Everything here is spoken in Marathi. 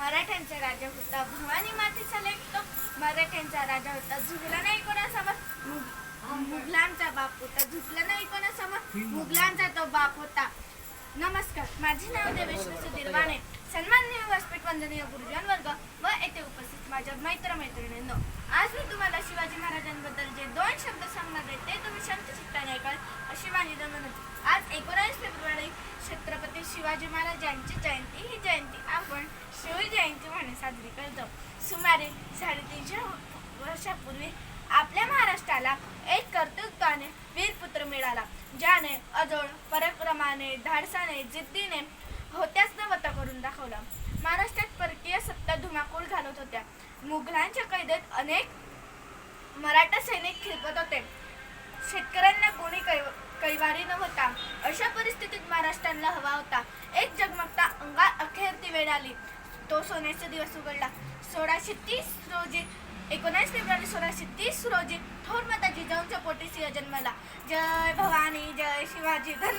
मराठ्यांचा राजा होता भवानी मातेचा लेक तो. मराठ्यांचा राजा होता झुकला नाही कोणासमोर. मुघलांचा बाप होता झुकला नाही कोणासमोर. मुघलांचा तो बाप होता. नमस्कार, माझे नाव देवेश्वर दिरवाणे. सन्माननीय व्यासपीठ वंदनीय गुरुजन वर्ग व येथे उपस्थित माझ्या मैत्रिणींनो, आज मी तुम्हाला शिवाजी महाराजांबद्दल जे 2 शब्द सांगणार आहे ते तुम्ही शांत चित्ताने ऐकाल अशी माझी विनंती. आज 19 फेब्रुवारी छत्रपती शिवाजी महाराज यांची जयंती. ही जयंती आपण शिवजयंती म्हणून साजरी करतो. सुमारे 350 वर्षापूर्वी आपल्या महाराष्ट्राला एक कर्तृत्वाने वीरपुत्र मिळाला, ज्याने अजोड पराक्रमाने, धाडसाने, जिद्दीने होत्याच नवता करून दाखवला. महाराष्ट्रात परकीय सत्ता धुमाकूळ घालत होत्या. मुघलांच्या कैदेत अनेक मराठा सैनिक खिळपत होते. शेतकऱ्यांना कोणी कैवारी नव्हता. अशा परिस्थितीत महाराष्ट्राला हवा होता एक जगमगता अंगात. अखेर ती वेळ आली. तो सोन्याचा दिवस उघडला. 19 फेब्रुवारी 1630 रोजी थोर माता जिजाऊंच्या पोटी सिंह जन्मला. जय भवानी, जय शिवाजी. धन्यवाद.